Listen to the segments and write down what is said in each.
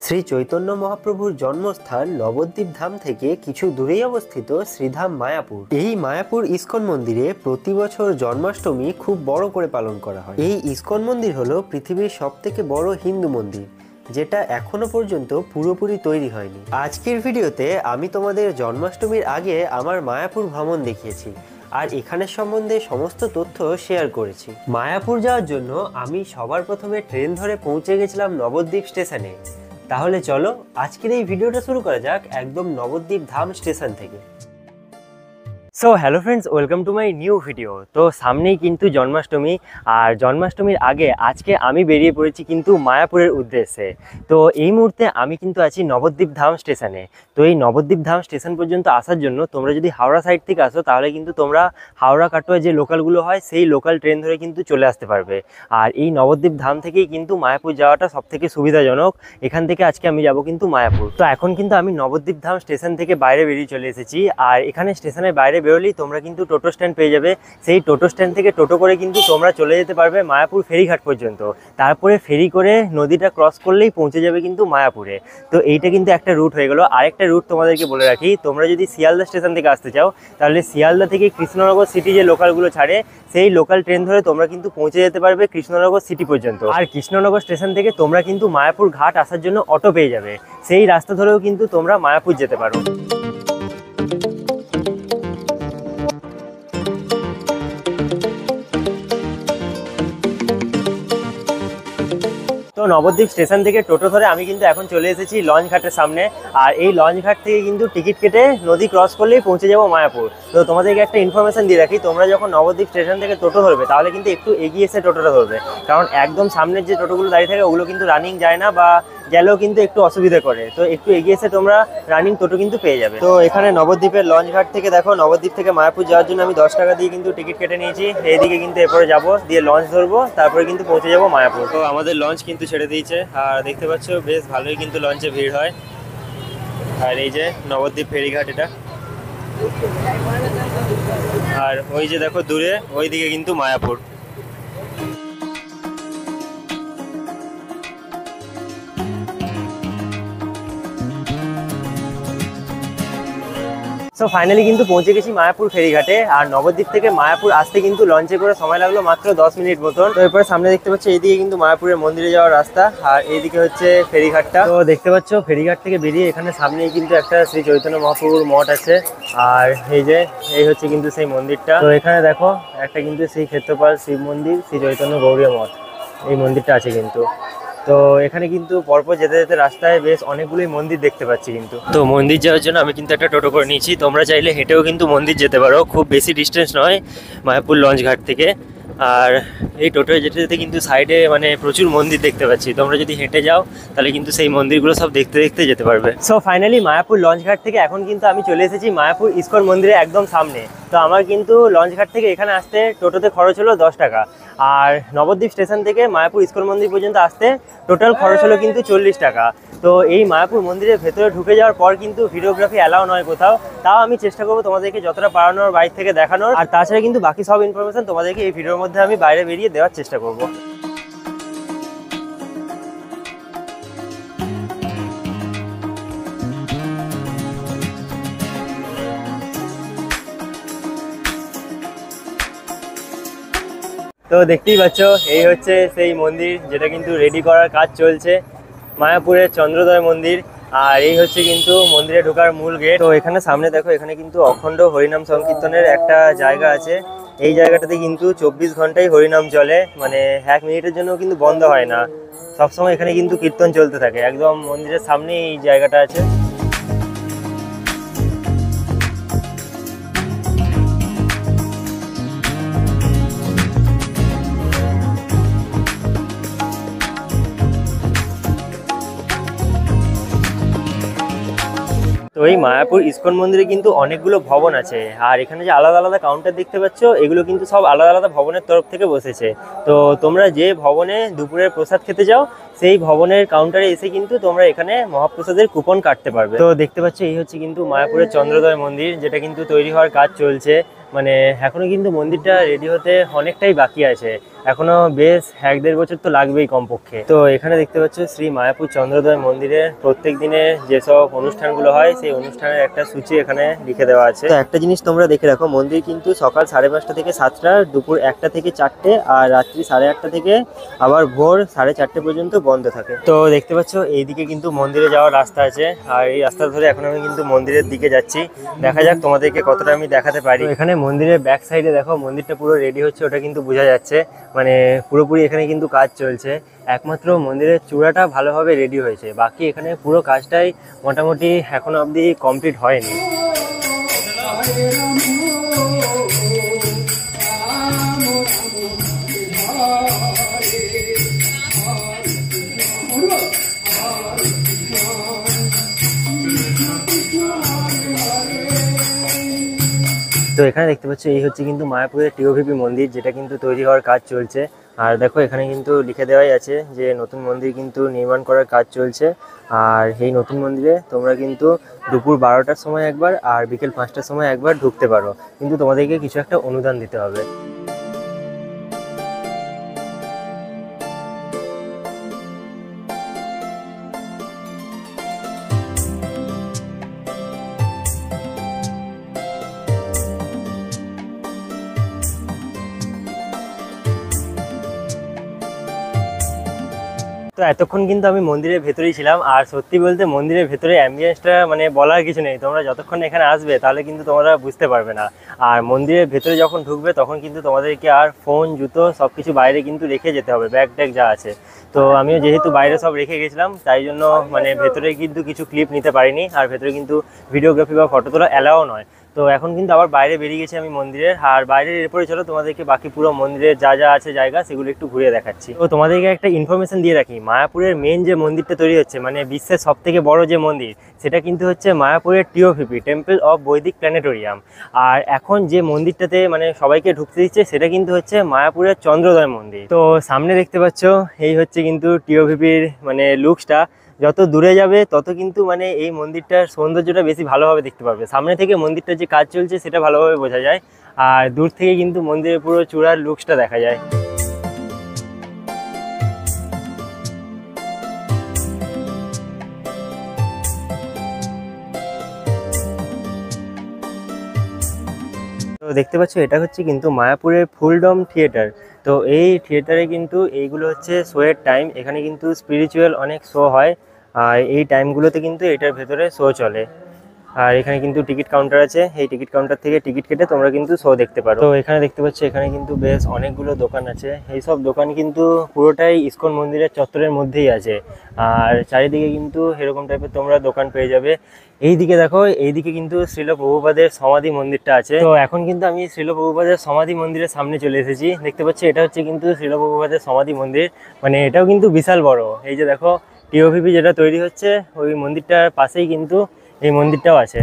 শ্রী চৈতন্য মহাপ্রভুর জন্মস্থান নবদ্বীপ ধাম থেকে কিছু দূরেই অবস্থিত শ্রীধাম মায়াপুর। এই মায়াপুর ইস্কন মন্দিরে প্রতি বছর জন্মাষ্টমী খুব বড় করে পালন করা হয়। এই ইস্কন মন্দির হলো পৃথিবীর সবথেকে বড় হিন্দু মন্দির, যেটা এখনো পর্যন্ত পুরোপুরি তৈরি হয়নি। আজকের ভিডিওতে আমি তোমাদের জন্মাষ্টমীর আগে আমার মায়াপুর ভ্রমণ দেখিয়েছি আর এখানের সম্বন্ধে সমস্ত তথ্য শেয়ার করেছি। মায়াপুর যাওয়ার জন্য আমি সবার প্রথমে ট্রেন ধরে পৌঁছে গেছিলাম নবদ্বীপ স্টেশনে। তাহলে চলো আজকের এই ভিডিওটা শুরু করা যাক একদম নবদ্বীপ ধাম স্টেশন থেকে। So hello friends, welcome to my new video. তো সামনেই কিন্তু জন্মাষ্টমী, আর জন্মাষ্টমীর আগে আজকে আমি বেরিয়ে পড়েছি কিন্তু মায়াপুরের উদ্দেশ্যে। তো এই মুহূর্তে আমি কিন্তু আছি নবদ্বীপ ধাম স্টেশনে। তো এই নবদ্বীপ ধাম স্টেশন পর্যন্ত আসার জন্য তোমরা যদি হাওড়া সাইড থেকে আসো তাহলে কিন্তু তোমরা হাওড়া কাটোয়া যে লোকালগুলো হয় সেই লোকাল ট্রেন ধরে কিন্তু চলে আসতে পারবে। আর এই নবদ্বীপ ধাম থেকেই কিন্তু মায়াপুর যাওয়াটা সবথেকে সুবিধাজনক। এখান থেকে আজকে আমি যাব কিন্তু মায়াপুর। তো এখন কিন্তু আমি নবদ্বীপ ধাম স্টেশন থেকে বাইরে বেরিয়ে চলে এসেছি। আর এখানে স্টেশনের বাইরে বেরোলেই তোমরা কিন্তু টোটো স্ট্যান্ড পেয়ে যাবে। সেই টোটো স্ট্যান্ড থেকে টোটো করে কিন্তু তোমরা চলে যেতে পারবে মায়াপুর ফেরিঘাট পর্যন্ত। তারপরে ফেরি করে নদীটা ক্রস করলেই পৌঁছে যাবে কিন্তু মায়াপুরে। তো এইটা কিন্তু একটা রুট হয়ে গেল। আরেকটা রুট তোমাদেরকে বলে রাখি, তোমরা যদি শিয়ালদা স্টেশন থেকে আসতে চাও তাহলে শিয়ালদা থেকে কৃষ্ণনগর সিটি যে লোকালগুলো ছাড়ে সেই লোকাল ট্রেন ধরে তোমরা কিন্তু পৌঁছে যেতে পারবে কৃষ্ণনগর সিটি পর্যন্ত। আর কৃষ্ণনগর স্টেশন থেকে তোমরা কিন্তু মায়াপুর ঘাট আসার জন্য অটো পেয়ে যাবে। সেই রাস্তা ধরেও কিন্তু তোমরা মায়াপুর যেতে পারো। তো নবদ্বীপ স্টেশন থেকে টোটো ধরে আমি কিন্তু এখন চলে এসেছি লঞ্চ ঘাটের সামনে। আর এই লঞ্চ ঘাট থেকে কিন্তু টিকিট কেটে নদী ক্রস করলেই পৌঁছে যাবো মায়াপুর। তো তোমাদেরকে একটা ইনফরমেশন দিয়ে রাখি, তোমরা যখন নবদ্বীপ স্টেশন থেকে টোটো ধরবে তাহলে কিন্তু একটু এগিয়ে এসে টোটোটা ধরবে, কারণ একদম সামনের যে টোটোগুলো দাঁড়িয়ে থাকে ওগুলো কিন্তু রানিং যায় না, বা গেলেও কিন্তু একটু অসুবিধা করে। তো একটু এগিয়ে এসে তোমরা রানিং টোটো কিন্তু পেয়ে যাবে। তো এখানে নবদ্বীপের লঞ্চ ঘাট থেকে দেখো, নবদ্বীপ থেকে মায়াপুর যাওয়ার জন্য আমি 10 টাকা দিয়ে কিন্তু টিকিট কেটে নিয়েছি। এইদিকে কিন্তু এরপরে যাবো, দিয়ে লঞ্চ ধরবো, তারপরে কিন্তু পৌঁছে যাবো মায়াপুর। তো আমাদের লঞ্চ কিন্তু ছেড়ে দিয়েছে, আর দেখতে পাচ্ছ বেশ ভালোই কিন্তু লঞ্চে ভিড় হয়। আর এই যে নবদ্বীপ ফেরিঘাট এটা, আর ওই যে দেখো দূরে ওইদিকে কিন্তু মায়াপুর। সো ফাইনালি কিন্তু পৌঁছে গেছি মায়াপুর ফেরিঘাটে। আর নবদ্বীপ থেকে মায়াপুর আসতে কিন্তু লঞ্চে করে সময় লাগলো মাত্র 10 মিনিট মতন। তো এরপরে সামনে দেখতে পাচ্ছ এইদিকে কিন্তু মায়াপুরের মন্দিরে যাওয়ার রাস্তা, আর এইদিকে হচ্ছে ফেরিঘাটটা। তো দেখতে পাচ্ছ ফেরিঘাট থেকে বেরিয়ে এখানে সামনেই কিন্তু একটা শ্রী চৈতন্য মহাপ্রভুর মঠ আছে। আর এই হচ্ছে কিন্তু সেই মন্দিরটা। তো এখানে দেখো একটা কিন্তু শ্রী ক্ষেত্রপাল শিব মন্দির, শ্রী চৈতন্য গৌরীয় মঠ, এই মন্দিরটা আছে কিন্তু। তো এখানে কিন্তু পরপর যেতে যেতে রাস্তায় বেশ অনেকগুলোই মন্দির দেখতে পাচ্ছি কিন্তু। তো মন্দির যাওয়ার জন্য আমি কিন্তু একটা টোটো করে নিয়েছি। তোমরা চাইলে হেঁটেও কিন্তু মন্দির যেতে পারো, খুব বেশি ডিস্টেন্স নয় মায়াপুর লঞ্চ ঘাট থেকে। আর এই টোটোয় যেতে যেতে কিন্তু সাইডে মানে প্রচুর মন্দির দেখতে পাচ্ছি। তোমরা যদি হেঁটে যাও তাহলে কিন্তু সেই মন্দিরগুলো সব দেখতে দেখতে যেতে পারবে। সো ফাইনালি মায়াপুর লঞ্চ ঘাট থেকে এখন কিন্তু আমি চলে এসেছি মায়াপুর ইস্কন মন্দিরে একদম সামনে। তো আমার কিন্তু লঞ্চ ঘাট থেকে এখানে আসতে টোটোতে খরচ হলো 10 টাকা, আর নবদ্বীপ স্টেশন থেকে মায়াপুর ইস্কন মন্দির পর্যন্ত আসতে টোটাল খরচ হলো কিন্তু 40 টাকা। তো এই মায়াপুর মন্দিরের ভেতরে ঢুকে যাওয়ার পর কিন্তু ভিডিওগ্রাফি অ্যালাউ নয় কোথাও, তাও আমি চেষ্টা করবো তোমাদেরকে যতটা পারানোর বাইরে থেকে দেখানোর। আর তাছাড়া কিন্তু বাকি সব ইনফরমেশন তোমাদেরকে এই ভিডিওর মধ্যে আমি বাইরে বেরিয়ে দেওয়ার চেষ্টা করবো। তো দেখতেই পাচ্ছ এই হচ্ছে সেই মন্দির যেটা কিন্তু রেডি করার কাজ চলছে, মায়াপুরের চন্দ্রোদয় মন্দির। আর এই হচ্ছে কিন্তু মন্দিরে ঢোকার মূল গেট। তো এখানে সামনে দেখো, এখানে কিন্তু অখণ্ড হরিনাম সংকীর্তনের একটা জায়গা আছে। এই জায়গাটাতে কিন্তু 24 ঘন্টাই হরিনাম চলে, মানে 1 মিনিটের জন্য কিন্তু বন্ধ হয় না, সবসময় এখানে কিন্তু কীর্তন চলতে থাকে। একদম মন্দিরের সামনে এই জায়গাটা আছে। তো এই মায়াপুর ইস্কন মন্দিরে কিন্তু অনেকগুলো ভবন আছে, আর এখানে যে আলাদা আলাদা কাউন্টার দেখতে পাচ্ছ এগুলো কিন্তু সব আলাদা আলাদা ভবনের তরফ থেকে বসেছে। তো তোমরা যে ভবনে দুপুরের প্রসাদ খেতে যাও সেই ভবনের কাউন্টারে এসে কিন্তু তোমরা এখানে মহাপ্রসাদের কুপন কাটতে পারবে। তো দেখতে পাচ্ছ এই হচ্ছে কিন্তু মায়াপুরের চন্দ্রোদয় মন্দির, যেটা কিন্তু তৈরি হওয়ার কাজ চলছে। মানে এখনো কিন্তু মন্দিরটা রেডি হতে অনেকটাই বাকি আছে, এখনো বেশ 1-1.5 বছর তো লাগবেই কমপক্ষে। তো এখানে দেখতে পাচ্ছ শ্রী মায়াপুর চন্দ্রোদয় মন্দিরে প্রত্যেক দিনে যেসব অনুষ্ঠানগুলো হয় সেই অনুষ্ঠানের একটা সূচি এখানে লিখে দেওয়া আছে। তো একটা জিনিস তোমরা দেখে রাখো, মন্দির কিন্তু সকাল 5:30 থেকে 7টা, দুপুর 1টা থেকে 4টে, আর রাত্রি 8:30 থেকে আবার ভোর 4:30 পর্যন্ত বন্ধ থাকে। তো দেখতে পাচ্ছ এইদিকে কিন্তু মন্দিরে যাওয়ার রাস্তা আছে, আর এই রাস্তা ধরে এখন আমি কিন্তু মন্দিরের দিকে যাচ্ছি। দেখা যাক তোমাদেরকে কতটা আমি দেখাতে পারি। এখানে মন্দিরের ব্যাক সাইডে দেখো মন্দিরটা পুরো রেডি হচ্ছে, ওটা কিন্তু বোঝা যাচ্ছে। মানে পুরোপুরি এখানে কিন্তু কাজ চলছে, একমাত্র মন্দিরের চূড়াটা ভালোভাবে রেডি হয়েছে, বাকি এখানে পুরো কাজটাই মোটামুটি এখনো অবধি কমপ্লিট হয়নি। তো এখানে দেখতে পাচ্ছ এই হচ্ছে কিন্তু মায়াপুরের টিওভিপি মন্দির, যেটা কিন্তু তৈরি হওয়ার কাজ চলছে। আর দেখো এখানে কিন্তু লিখে দেওয়াই আছে যে নতুন মন্দির কিন্তু নির্মাণ করার কাজ চলছে। আর এই নতুন মন্দিরে তোমরা কিন্তু দুপুর 12টার সময় একবার আর বিকেল 5টার সময় একবার ঢুকতে পারো, কিন্তু তোমাদেরকে কিছু একটা অনুদান দিতে হবে। তো এতক্ষণ কিন্তু আমি মন্দিরের ভেতরেই ছিলাম, আর সত্যি বলতে মন্দিরের ভেতরে অ্যাম্বিয়েন্সটা মানে বলার কিছু নেই। তোমরা যতক্ষণ এখানে আসবে তাহলে কিন্তু তোমরা বুঝতে পারবে না। আর মন্দিরের ভেতরে যখন ঢুকবে তখন কিন্তু তোমাদেরকে আর ফোন, জুতো সব কিছু বাইরে কিন্তু রেখে যেতে হবে, ব্যাগ ট্যাগ যা আছে। তো আমিও যেহেতু বাইরে সব রেখে গেছিলাম, তাই জন্য মানে ভেতরে কিন্তু কিছু ক্লিপ নিতে পারিনি, আর ভেতরে কিন্তু ভিডিওগ্রাফি বা ফটো তোলা অ্যালাও নয়। তো এখন কিন্তু আবার বাইরে বেরিয়ে গেছি আমি মন্দিরের, আর বাইরের এরপরে চলো তোমাদেরকে বাকি পুরো মন্দিরের যা যা আছে জায়গা সেগুলো একটু ঘুরিয়ে দেখাচ্ছি। তো তোমাদেরকে একটা ইনফরমেশন দিয়ে রাখি, মায়াপুরের মেন যে মন্দিরটা তৈরি হচ্ছে, মানে বিশ্বের সব থেকে বড় যে মন্দির, সেটা কিন্তু হচ্ছে মায়াপুরের টিওভিপি, টেম্পল অফ বৈদিক প্ল্যানেটোরিয়াম। আর এখন যে মন্দিরটাতে মানে সবাইকে ঢুকতে দিচ্ছে সেটা কিন্তু হচ্ছে মায়াপুরের চন্দ্রোদয় মন্দির। তো সামনে দেখতে পাচ্ছ এই হচ্ছে কিন্তু টিওভিপির মানে লুকসটা। যত দূরে যাবে তত কিন্তু মানে এই মন্দিরটার সৌন্দর্যটা বেশি ভালোভাবে দেখতে পারবে। সামনে থেকে মন্দিরটার যে কাজ চলছে সেটা ভালোভাবে বোঝা যায়, আর দূর থেকে কিন্তু মন্দিরের পুরো চূড়ার লুকসটা দেখা যায়। তো দেখতে পাচ্ছ এটা হচ্ছে কিন্তু মায়াপুরের ফুলডম থিয়েটার। তো এই থিয়েটারে কিন্তু এইগুলো হচ্ছে শোয়ের টাইম, এখানে কিন্তু স্পিরিচুয়াল অনেক শো হয়, আর এই টাইমগুলোতে কিন্তু এটার ভেতরে শো চলে। আর এখানে কিন্তু টিকিট কাউন্টার আছে, এই টিকিট কাউন্টার থেকে টিকিট কেটে তোমরা কিন্তু শো দেখতে পারো। তো এখানে দেখতে পাচ্ছ এখানে কিন্তু বেশ অনেকগুলো দোকান আছে, এই সব দোকান কিন্তু পুরোটাই ইসকন মন্দিরের চত্বরের মধ্যেই আছে। আর চারিদিকে কিন্তু এরকম টাইপের তোমরা দোকান পেয়ে যাবে। এইদিকে দেখো, এইদিকে কিন্তু শ্রীল প্রভুপাদের সমাধি মন্দিরটা আছে। তো এখন কিন্তু আমি শ্রীল প্রভুপাদের সমাধি মন্দিরের সামনে চলে এসেছি। দেখতে পাচ্ছি এটা হচ্ছে কিন্তু শ্রীল প্রভুপাদের সমাধি মন্দির, মানে এটাও কিন্তু বিশাল বড়। এই যে দেখো টিওভিপি যেটা তৈরি হচ্ছে ওই মন্দিরটার পাশেই কিন্তু এই মন্দিরটাও আছে।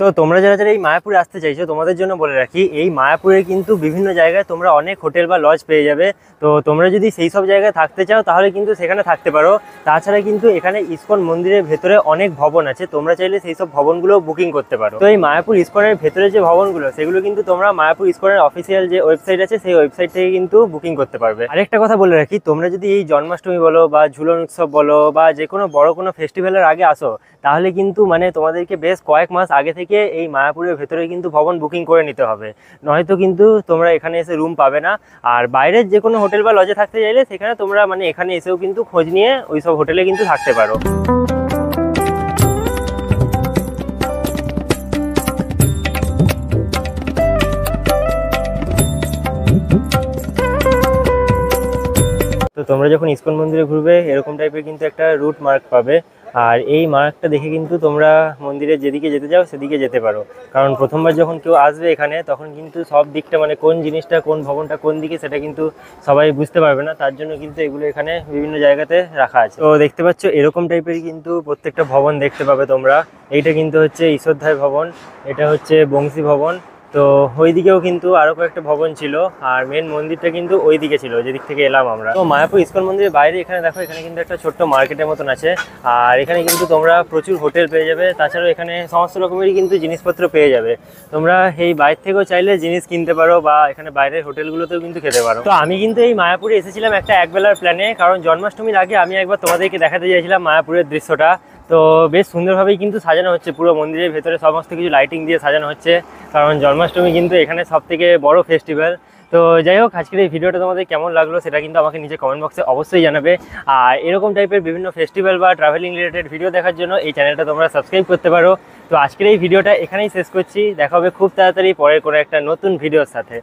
তো তোমরা যারা যারা এই মায়াপুরে আসতে চাইছো তোমাদের জন্য বলে রাখি, এই মায়াপুরে কিন্তু বিভিন্ন জায়গায় তোমরা অনেক হোটেল বা লজ পেয়ে যাবে। তো তোমরা যদি সেই সব জায়গায় থাকতে চাও তাহলে কিন্তু সেখানে থাকতে পারো। তাছাড়া কিন্তু এখানে ইসকন মন্দিরের ভেতরে অনেক ভবন আছে, তোমরা চাইলে সেই সব ভবনগুলো বুকিং করতে পারো। তো এই মায়াপুর ইসকনের ভেতরে যে ভবনগুলো সেগুলো কিন্তু তোমরা মায়াপুর ইসকনের অফিসিয়াল যে ওয়েবসাইট আছে সেই ওয়েবসাইট থেকে কিন্তু বুকিং করতে পারবে। আরেকটা কথা বলে রাখি, তোমরা যদি এই জন্মাষ্টমী বলো বা ঝুলন উৎসব বলো বা যে কোনো বড় কোনো ফেস্টিভ্যালের আগে আসো, তাহলে কিন্তু মানে তোমাদেরকে বেশ কয়েক মাস আগে থেকে এই মায়াপুরের ভেতরে কিন্তু ভবন বুকিং করে নিতে হবে, নয়তো কিন্তু তোমরা এখানে এসে রুম পাবে না। আর বাইরের যে কোনো হোটেল বা লজে থাকতে চাইলে সেখানে তোমরা মানে এখানে এসেও কিন্তু খোঁজ নিয়ে ওই সব হোটেলে কিন্তু থাকতে পারো। তো তোমরা যখন ইসকন মন্দিরে ঘুরবে এরকম টাইপের কিন্তু একটা রুট মার্ক পাবে, আর এই মার্কটা দেখে কিন্তু তোমরা মন্দিরে যেদিকে যেতে চাও সেদিকে যেতে পারো, কারণ প্রথমবার যখন কেউ আসবে এখানে তখন কিন্তু সব দিকটা মানে কোন জিনিসটা কোন ভবনটা কোন দিকে সেটা কিন্তু সবাই বুঝতে পারবে না, তার জন্য কিন্তু এগুলো এখানে বিভিন্ন জায়গাতে রাখা আছে। তো দেখতে পাচ্ছ এরকম টাইপেরই কিন্তু প্রত্যেকটা ভবন দেখতে পাবে তোমরা। এইটা কিন্তু হচ্ছে ঈশ্বরধায় ভবন, এটা হচ্ছে বংশী ভবন। তো ওইদিকেও কিন্তু আরো কয়েকটা ভবন ছিল, আর মেন মন্দিরটা কিন্তু ওইদিকে ছিল যেদিক থেকে এলাম আমরা। তো মায়াপুর ইসকন মন্দিরের বাইরে এখানে দেখো, এখানে কিন্তু একটা ছোট্ট মার্কেটের মতন আছে, আর এখানে কিন্তু তোমরা প্রচুর হোটেল পেয়ে যাবে, তাছাড়াও এখানে সমস্ত রকমেরই কিন্তু জিনিসপত্র পেয়ে যাবে। তোমরা এই বাইরে থেকেও চাইলে জিনিস কিনতে পারো বা এখানে বাইরের হোটেলগুলোতেও কিন্তু খেতে পারো। তো আমি কিন্তু এই মায়াপুরে এসেছিলাম একটা একবেলার প্ল্যানে, কারণ জন্মাষ্টমীর আগে আমি একবার তোমাদেরকে দেখাতে চাইছিলাম মায়াপুরের দৃশ্যটা। তো বেশ সুন্দরভাবেই কিন্তু সাজানো হচ্ছে, পুরো মন্দিরের ভেতরে সমস্ত কিছু লাইটিং দিয়ে সাজানো হচ্ছে, কারণ জন্মাষ্টমী কিন্তু এখানে সব থেকে বড় ফেস্টিভ্যাল। তো যাই হোক, আজকের এই ভিডিওটা তোমাদের কেমন লাগলো সেটা কিন্তু আমাকে নিচে কমেন্ট বক্সে অবশ্যই জানাবে। আর এরকম টাইপের বিভিন্ন ফেস্টিভ্যাল বা ট্রাভেলিং রিলেটেড ভিডিও দেখার জন্য এই চ্যানেলটা তোমরা সাবস্ক্রাইব করতে পারো। তো আজকের এই ভিডিওটা এখানেই শেষ করছি, দেখা হবে খুব তাড়াতাড়ি পরের কোনো একটা নতুন ভিডিওর সাথে।